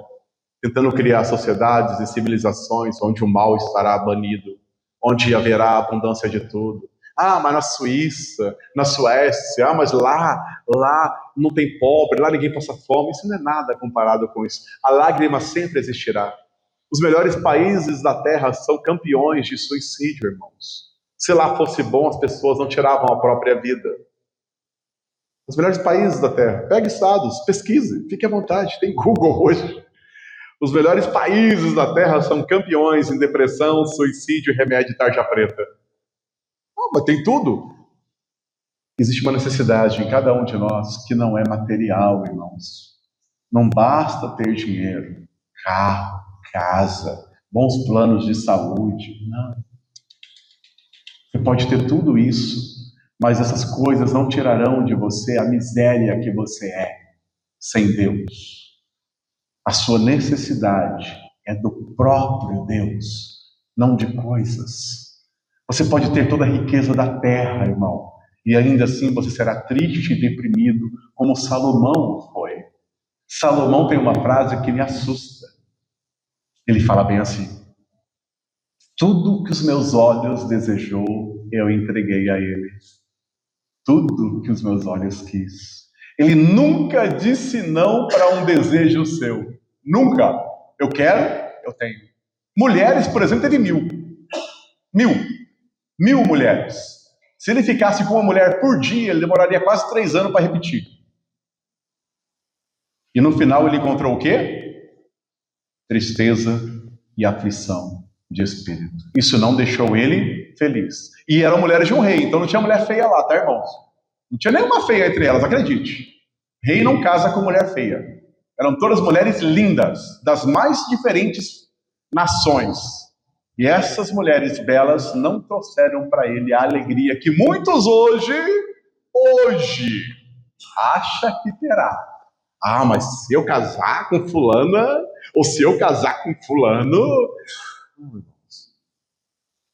tentando criar sociedades e civilizações onde o mal estará banido, onde haverá abundância de tudo. Mas na Suíça, na Suécia, mas lá não tem pobre, lá ninguém passa fome. Isso não é nada comparado com isso. A lágrima sempre existirá. Os melhores países da Terra são campeões de suicídio, irmãos. Se lá fosse bom, as pessoas não tiravam a própria vida. Os melhores países da Terra. Pegue estados, pesquise, fique à vontade. Tem Google hoje. Os melhores países da Terra são campeões em depressão, suicídio, remédio e tarja preta. Mas tem tudo. Existe uma necessidade em cada um de nós que não é material, irmãos. Não basta ter dinheiro, carro, casa, bons planos de saúde. Não. Você pode ter tudo isso, mas essas coisas não tirarão de você a miséria que você é sem Deus. A sua necessidade é do próprio Deus, não de coisas. Você pode ter toda a riqueza da terra, irmão, e ainda assim você será triste e deprimido, como Salomão foi. Salomão tem uma frase que me assusta. Ele fala bem assim: tudo que os meus olhos desejou, eu entreguei a ele. Tudo que os meus olhos quis. Ele nunca disse não para um desejo seu. Nunca. Eu quero, eu tenho. Mulheres, por exemplo, teve 1000 mulheres. Se ele ficasse com uma mulher por dia, ele demoraria quase 3 anos para repetir. E no final ele encontrou o quê? Tristeza e aflição de espírito. Isso não deixou ele feliz. E eram mulheres de um rei, então não tinha mulher feia lá, tá, irmãos? Não tinha nenhuma feia entre elas, acredite. Rei não casa com mulher feia. Eram todas mulheres lindas, das mais diferentes nações. E essas mulheres belas não trouxeram para ele a alegria que muitos hoje acha que terá. Mas se eu casar com fulana, ou se eu casar com fulano...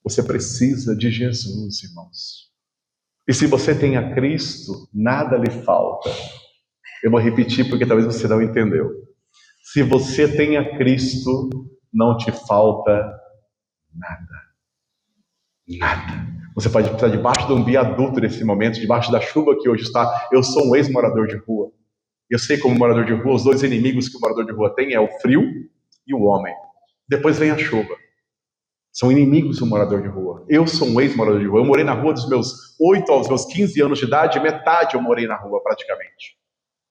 Você precisa de Jesus, irmãos. E se você tem a Cristo, nada lhe falta. Eu vou repetir porque talvez você não entendeu. Se você tem a Cristo, não te falta nada. Nada. Você pode estar debaixo de um viaduto nesse momento, debaixo da chuva que hoje está. Eu sou um ex-morador de rua. Eu sei como morador de rua, os dois inimigos que o morador de rua tem é o frio e o homem. Depois vem a chuva. São inimigos do morador de rua. Eu sou um ex-morador de rua. Eu morei na rua dos meus 8 aos meus 15 anos de idade, metade eu morei na rua praticamente.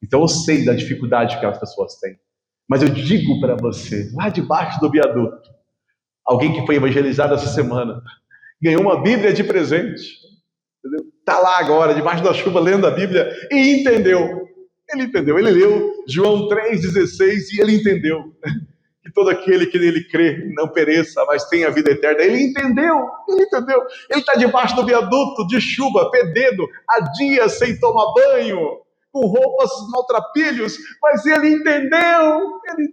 Então eu sei da dificuldade que as pessoas têm. Mas eu digo para você, lá debaixo do viaduto, alguém que foi evangelizado essa semana, ganhou uma Bíblia de presente. Está lá agora, debaixo da chuva, lendo a Bíblia e entendeu. Ele entendeu. Ele leu João 3,16 e ele entendeu. Que todo aquele que nele crê não pereça, mas tenha vida eterna. Ele entendeu. Ele está debaixo do viaduto de chuva, fedendo, há dias sem tomar banho, com roupas maltrapilhos, mas ele entendeu. Ele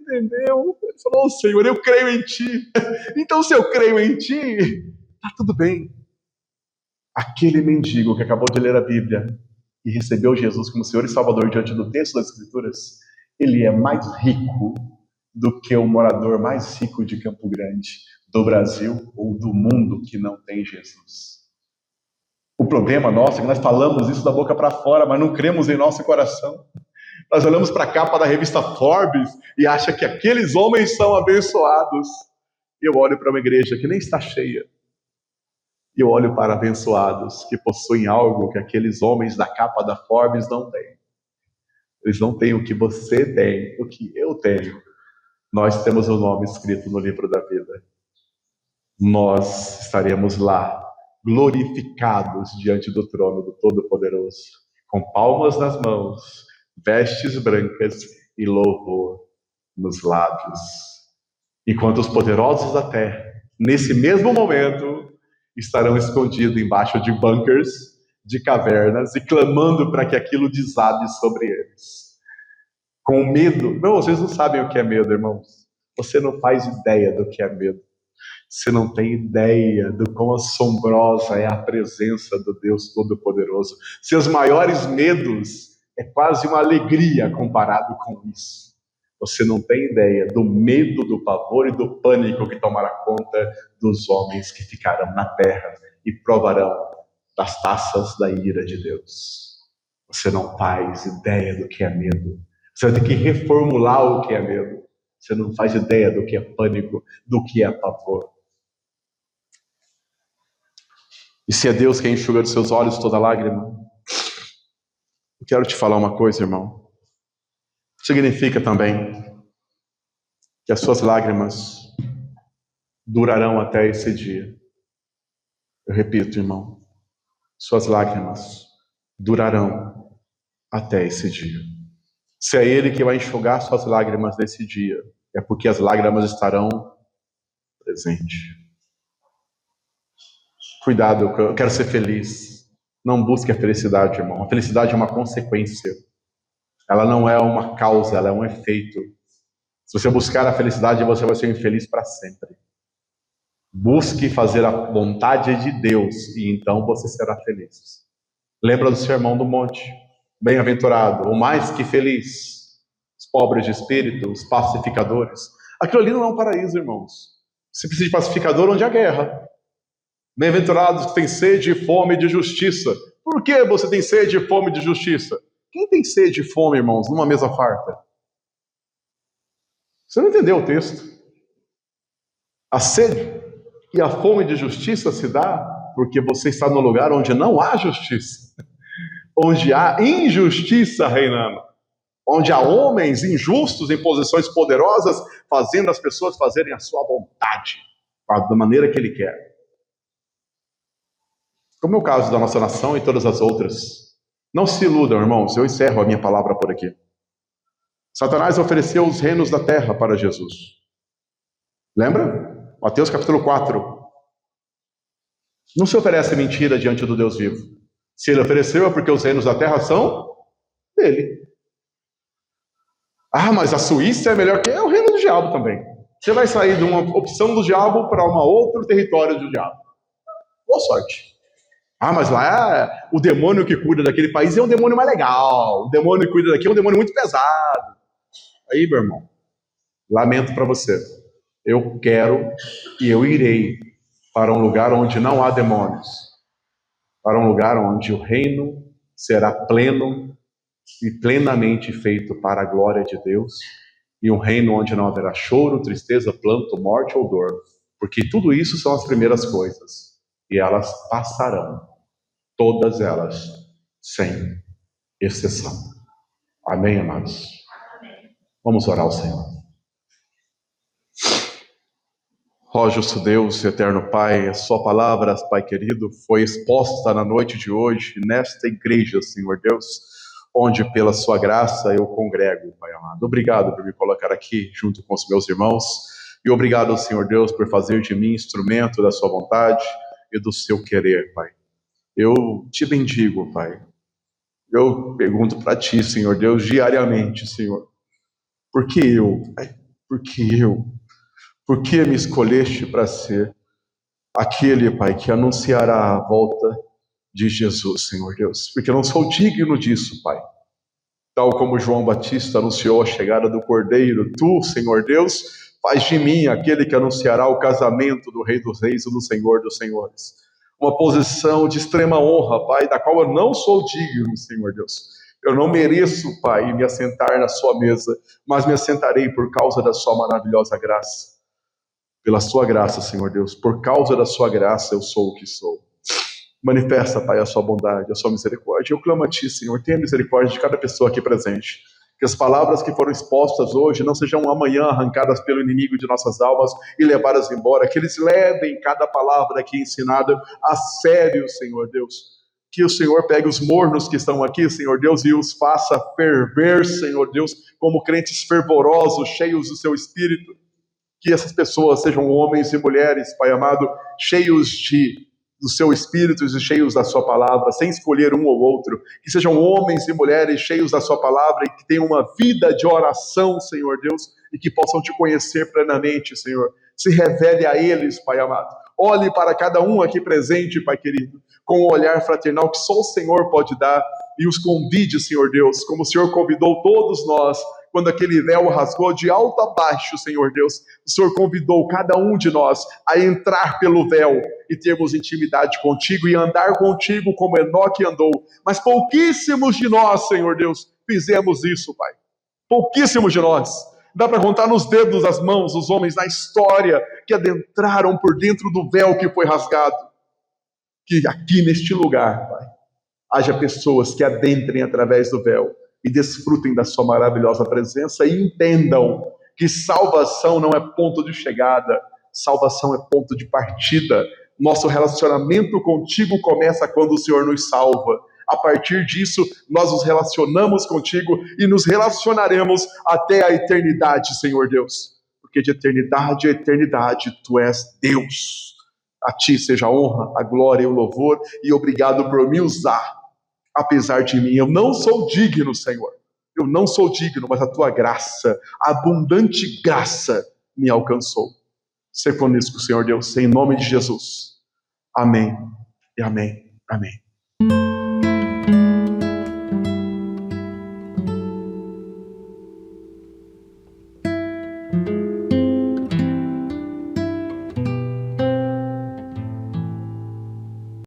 falou: Senhor, eu creio em Ti. Então, se eu creio em Ti, está tudo bem. Aquele mendigo que acabou de ler a Bíblia e recebeu Jesus como Senhor e Salvador diante do texto das Escrituras, ele é mais rico do que o morador mais rico de Campo Grande, do Brasil ou do mundo que não tem Jesus. O problema nosso é que nós falamos isso da boca para fora, mas não cremos em nosso coração. Nós olhamos para a capa da revista Forbes e achamos que aqueles homens são abençoados. E eu olho para uma igreja que nem está cheia. E eu olho para abençoados que possuem algo que aqueles homens da capa da Forbes não têm. Eles não têm o que você tem, o que eu tenho. Nós temos o nome escrito no livro da vida. Nós estaremos lá, glorificados diante do trono do Todo-Poderoso, com palmas nas mãos, vestes brancas e louvor nos lábios. Enquanto os poderosos da terra, nesse mesmo momento, estarão escondidos embaixo de bunkers, de cavernas e clamando para que aquilo desabe sobre eles. Com medo. Não, vocês não sabem o que é medo, irmãos. Você não faz ideia do que é medo. Você não tem ideia do quão assombrosa é a presença do Deus Todo-Poderoso. Seus maiores medos é quase uma alegria comparado com isso. Você não tem ideia do medo, do pavor e do pânico que tomará conta dos homens que ficarão na terra e provarão das taças da ira de Deus. Você não faz ideia do que é medo. Você vai ter que reformular o que é medo. Você não faz ideia do que é pânico, do que é pavor. E se é Deus quem enxuga dos seus olhos toda lágrima, eu quero te falar uma coisa, irmão. Significa também que as suas lágrimas durarão até esse dia. Eu repito, irmão, suas lágrimas durarão até esse dia. Se é Ele que vai enxugar suas lágrimas nesse dia, é porque as lágrimas estarão presentes. Cuidado, eu quero ser feliz. Não busque a felicidade, irmão. A felicidade é uma consequência. Ela não é uma causa, ela é um efeito. Se você buscar a felicidade, você vai ser infeliz para sempre. Busque fazer a vontade de Deus e então você será feliz. Lembra do Sermão do Monte? Bem-aventurado, ou mais que feliz, os pobres de espírito, os pacificadores. Aquilo ali não é um paraíso, irmãos. Você precisa de pacificador onde há guerra. Bem-aventurados que têm sede e fome de justiça. Por que você tem sede e fome de justiça? Quem tem sede e fome, irmãos, numa mesa farta? Você não entendeu o texto. A sede e a fome de justiça se dá porque você está no lugar onde não há justiça. Onde há injustiça reinando. Onde há homens injustos em posições poderosas fazendo as pessoas fazerem a sua vontade, da maneira que ele quer. Como é o caso da nossa nação e todas as outras. Não se iludam, irmãos, eu encerro a minha palavra por aqui. Satanás ofereceu os reinos da terra para Jesus. Lembra? Mateus capítulo 4. Não se oferece mentira diante do Deus vivo. Se ele ofereceu é porque os reinos da terra são dele. Ah, mas a Suíça é melhor que... É o reino do diabo também. Você vai sair de uma opção do diabo para um outro território do diabo. Boa sorte. Ah, mas lá o demônio que cuida daquele país é um demônio mais legal. O demônio que cuida daqui é um demônio muito pesado. Aí, meu irmão, lamento para você. Eu quero e eu irei para um lugar onde não há demônios. Para um lugar onde o reino será pleno e plenamente feito para a glória de Deus. E um reino onde não haverá choro, tristeza, planto, morte ou dor. Porque tudo isso são as primeiras coisas. E elas passarão. Todas elas, sem exceção. Amém, amados? Vamos orar ao Senhor. Ó justo Deus, eterno Pai, a sua palavra, Pai querido, foi exposta na noite de hoje, nesta igreja, Senhor Deus, onde pela sua graça eu congrego, Pai amado. Obrigado por me colocar aqui junto com os meus irmãos, e obrigado, Senhor Deus, por fazer de mim instrumento da sua vontade e do seu querer, Pai. Eu te bendigo, Pai. Eu pergunto para ti, Senhor Deus, diariamente, Senhor, por que eu, Pai? Por que eu? Por que me escolheste para ser aquele, Pai, que anunciará a volta de Jesus, Senhor Deus? Porque eu não sou digno disso, Pai. Tal como João Batista anunciou a chegada do Cordeiro, tu, Senhor Deus, faz de mim aquele que anunciará o casamento do Rei dos Reis e do Senhor dos Senhores. Uma posição de extrema honra, Pai, da qual eu não sou digno, Senhor Deus. Eu não mereço, Pai, me assentar na sua mesa, mas me assentarei por causa da sua maravilhosa graça. Pela sua graça, Senhor Deus, por causa da sua graça eu sou o que sou. Manifesta, Pai, a sua bondade, a sua misericórdia. Eu clamo a ti, Senhor, tenha misericórdia de cada pessoa aqui presente. Que as palavras que foram expostas hoje não sejam amanhã arrancadas pelo inimigo de nossas almas e levadas embora. Que eles levem cada palavra aqui ensinada a sério, Senhor Deus. Que o Senhor pegue os mornos que estão aqui, Senhor Deus, e os faça ferver, Senhor Deus, como crentes fervorosos, cheios do seu Espírito. Que essas pessoas sejam homens e mulheres, Pai amado, cheios de do seu Espírito e cheios da sua palavra, sem escolher um ou outro, que sejam homens e mulheres cheios da sua palavra e que tenham uma vida de oração, Senhor Deus, e que possam te conhecer plenamente, Senhor. Se revele a eles, Pai amado. Olhe para cada um aqui presente, Pai querido, com um olhar fraternal que só o Senhor pode dar, e os convide, Senhor Deus, como o Senhor convidou todos nós, quando aquele véu rasgou de alto a baixo, Senhor Deus, o Senhor convidou cada um de nós a entrar pelo véu e termos intimidade contigo e andar contigo como Enoque andou. Mas pouquíssimos de nós, Senhor Deus, fizemos isso, Pai. Pouquíssimos de nós. Dá para contar nos dedos das mãos os homens na história que adentraram por dentro do véu que foi rasgado. Que aqui neste lugar, Pai, haja pessoas que adentrem através do véu e desfrutem da sua maravilhosa presença e entendam que salvação não é ponto de chegada, salvação é ponto de partida. Nosso relacionamento contigo começa quando o Senhor nos salva. A partir disso, nós nos relacionamos contigo e nos relacionaremos até a eternidade, Senhor Deus. Porque de eternidade a eternidade, Tu és Deus. A Ti seja a honra, a glória e o louvor, e obrigado por me usar. Apesar de mim, eu não sou digno, Senhor. Eu não sou digno, mas a Tua graça, a abundante graça, me alcançou. Ser conosco, Senhor Deus, em nome de Jesus. Amém e amém. Amém.